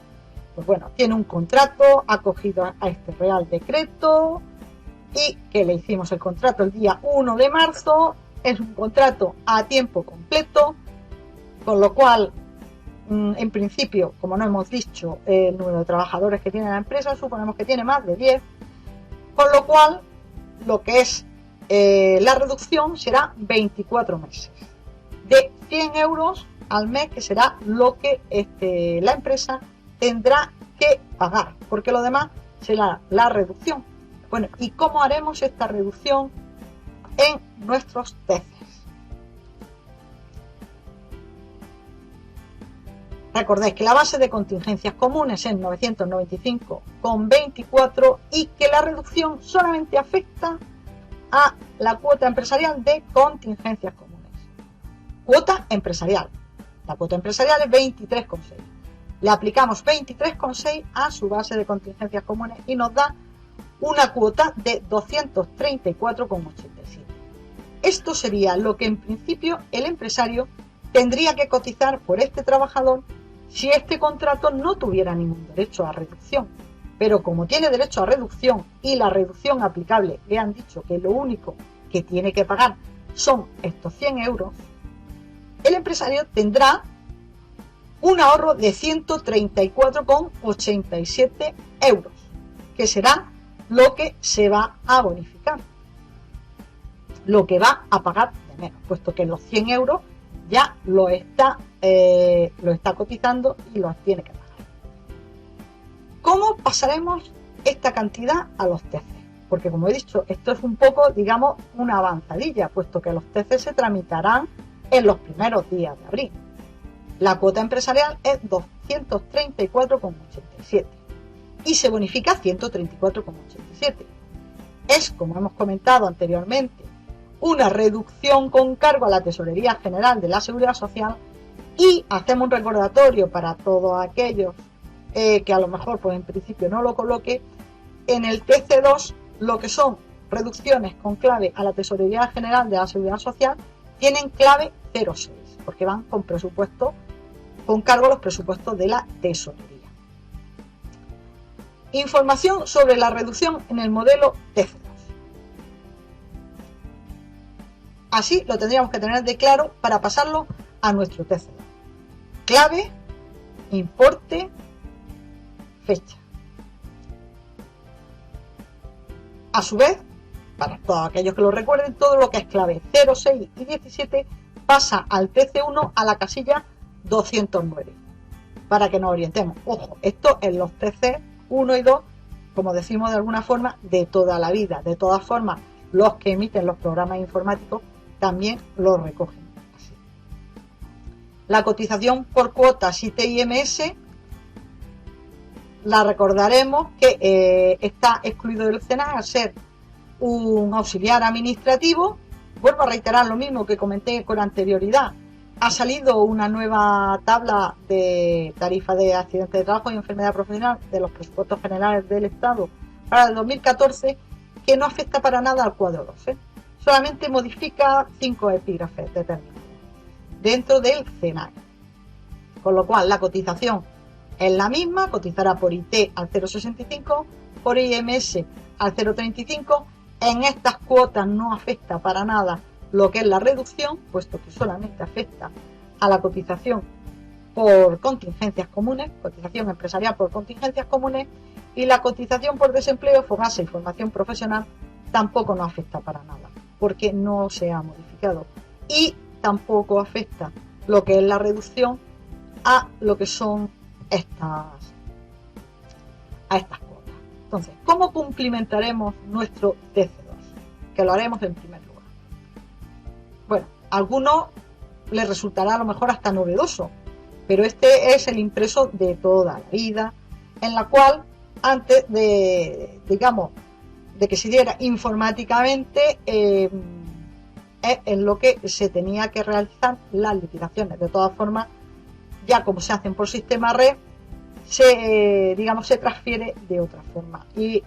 pues bueno, tiene un contrato acogido a este Real Decreto y que le hicimos el contrato el día 1 de marzo, es un contrato a tiempo completo, con lo cual, en principio, como no hemos dicho, el número de trabajadores que tiene la empresa, suponemos que tiene más de 10, con lo cual, lo que es la reducción será 24 meses, de 100 euros al mes, que será lo que la empresa tendrá que pagar, porque lo demás será la reducción. Bueno, ¿y cómo haremos esta reducción en nuestros TECES? Recordéis que la base de contingencias comunes es 995,24 y que la reducción solamente afecta a la cuota empresarial de contingencias comunes. Cuota empresarial. La cuota empresarial es 23,6. Le aplicamos 23,6 a su base de contingencias comunes y nos da una cuota de 234,87. Esto sería lo que en principio el empresario tendría que cotizar por este trabajador si este contrato no tuviera ningún derecho a reducción. Pero como tiene derecho a reducción y la reducción aplicable le han dicho que lo único que tiene que pagar son estos 100 euros, el empresario tendrá un ahorro de 134,87 euros, que será lo que se va a bonificar, lo que va a pagar de menos, puesto que los 100 euros ya lo está cotizando y los tiene que pagar. ¿Cómo pasaremos esta cantidad a los TECES? Porque, como he dicho, esto es un poco, digamos, una avanzadilla, puesto que los TECES se tramitarán en los primeros días de abril. La cuota empresarial es 234,87 y se bonifica 134,87. Es, como hemos comentado anteriormente, una reducción con cargo a la Tesorería General de la Seguridad Social, y hacemos un recordatorio para todos aquellos que a lo mejor pues en principio no lo coloque. En el TC2, lo que son reducciones con clave a la Tesorería General de la Seguridad Social tienen clave 06, porque van con presupuesto, con cargo a los presupuestos de la Tesorería. Información sobre la reducción en el modelo TC2. Así lo tendríamos que tener de claro para pasarlo a nuestro TC2. Clave, importe, fecha. A su vez, para todos aquellos que lo recuerden, todo lo que es clave 0, 6 y 17 pasa al TC1 a la casilla 209, para que nos orientemos. Ojo, esto en los TC 1 y 2, como decimos de alguna forma, de toda la vida. De todas formas, los que emiten los programas informáticos también lo recogen así. La cotización por cuotas ITIMS la recordaremos que está excluido del SENAE al ser un auxiliar administrativo. Vuelvo a reiterar lo mismo que comenté con anterioridad. Ha salido una nueva tabla de tarifa de accidente de trabajo y enfermedad profesional de los presupuestos generales del Estado para el 2014 que no afecta para nada al cuadro 2. Solamente modifica 5 epígrafes determinados dentro del SENAE. Con lo cual la cotización es la misma, cotizará por IT al 0,65, por IMS al 0,35. En estas cuotas no afecta para nada lo que es la reducción, puesto que solamente afecta a la cotización por contingencias comunes, cotización empresarial por contingencias comunes, y la cotización por desempleo, FOGASA y formación profesional tampoco nos afecta para nada, porque no se ha modificado. Y tampoco afecta lo que es la reducción a lo que son estas cuotas. Entonces, ¿cómo cumplimentaremos nuestro TC2? Que lo haremos en primer lugar. Bueno, a algunos les resultará a lo mejor hasta novedoso, pero este es el impreso de toda la vida, en la cual antes de, digamos, de que se diera informáticamente, es en lo que se tenía que realizar las liquidaciones. De todas formas, ya como se hacen por sistema red, se transfiere de otra forma y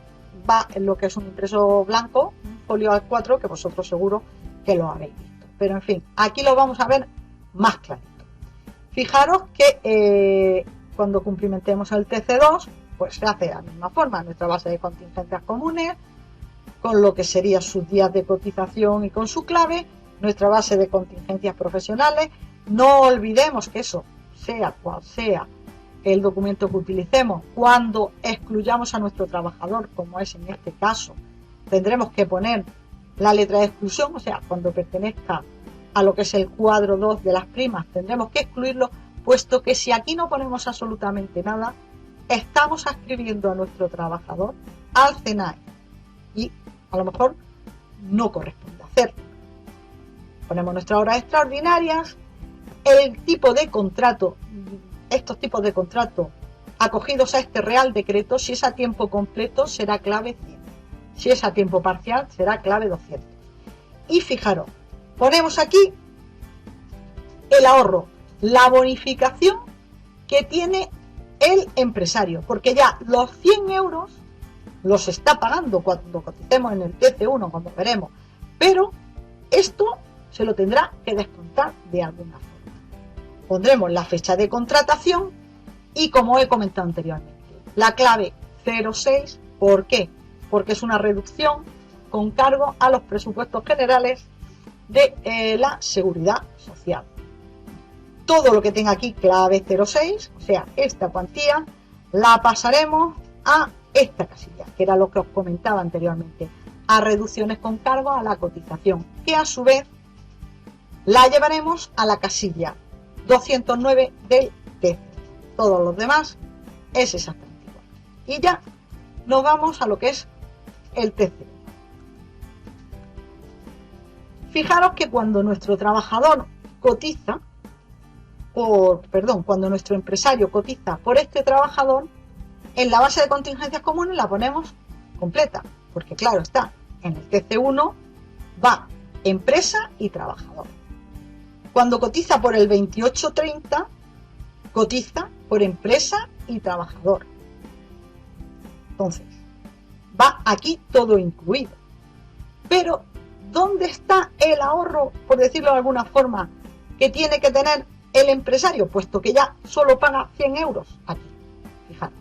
va en lo que es un impreso blanco, un folio A4, que vosotros seguro que lo habéis visto. Pero en fin, aquí lo vamos a ver más clarito. Fijaros que cuando cumplimentemos el TC2, pues se hace de la misma forma, nuestra base de contingencias comunes, con lo que serían sus días de cotización y con su clave, nuestra base de contingencias profesionales. No olvidemos que eso, sea cual sea el documento que utilicemos, cuando excluyamos a nuestro trabajador, como es en este caso, tendremos que poner la letra de exclusión, o sea, cuando pertenezca a lo que es el cuadro 2 de las primas, tendremos que excluirlo, puesto que si aquí no ponemos absolutamente nada, estamos adscribiendo a nuestro trabajador al SENAE y a lo mejor no corresponde hacerlo. Ponemos nuestras horas extraordinarias, el tipo de contrato, estos tipos de contrato acogidos a este Real Decreto, si es a tiempo completo será clave 100, si es a tiempo parcial será clave 200. Y fijaros, ponemos aquí el ahorro, la bonificación que tiene el empresario, porque ya los 100 euros los está pagando cuando coticemos en el TC1, como veremos, pero esto se lo tendrá que descontar de alguna forma. Pondremos la fecha de contratación y, como he comentado anteriormente, la clave 06. ¿Por qué? Porque es una reducción con cargo a los presupuestos generales de la Seguridad Social. Todo lo que tenga aquí clave 06, o sea, esta cuantía, la pasaremos a esta casilla, que era lo que os comentaba anteriormente, a reducciones con cargo a la cotización, que a su vez la llevaremos a la casilla 209 del TC. Todos los demás es exactamente igual. Y ya nos vamos a lo que es el TC. Fijaros que cuando nuestro trabajador cotiza, cuando nuestro empresario cotiza por este trabajador, en la base de contingencias comunes la ponemos completa, porque claro está, en el TC1 va empresa y trabajador. Cuando cotiza por el 2830, cotiza por empresa y trabajador. Entonces, va aquí todo incluido. Pero, ¿dónde está el ahorro, por decirlo de alguna forma, que tiene que tener el empresario? Puesto que ya solo paga 100 euros aquí. Fijaros.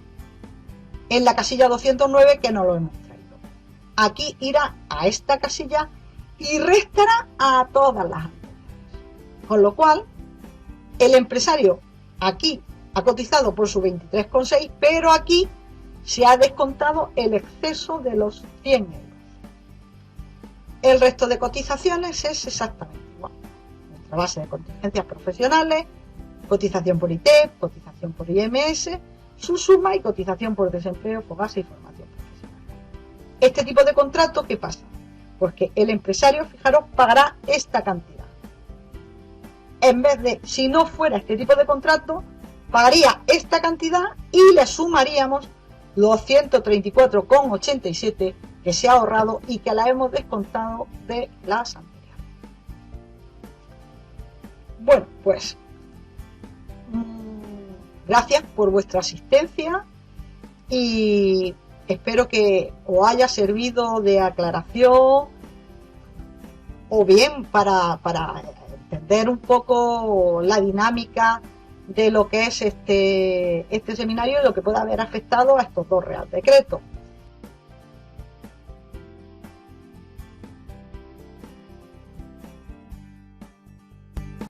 En la casilla 209, que no lo hemos traído. Aquí irá a esta casilla y restará a todas las anteriores. Con lo cual, el empresario aquí ha cotizado por su 23,6, pero aquí se ha descontado el exceso de los 100 euros. El resto de cotizaciones es exactamente igual. Nuestra base de contingencias profesionales, cotización por IT, cotización por IMS, su suma y cotización por desempleo, FOGASA y formación profesional. Este tipo de contrato, ¿qué pasa? Pues que el empresario, fijaros, pagará esta cantidad. En vez de, si no fuera este tipo de contrato, pagaría esta cantidad y le sumaríamos los 134,87 que se ha ahorrado y que la hemos descontado de las anteriores. Bueno, pues gracias por vuestra asistencia y espero que os haya servido de aclaración o bien para entender un poco la dinámica de lo que es este seminario y lo que puede haber afectado a estos dos real decretos.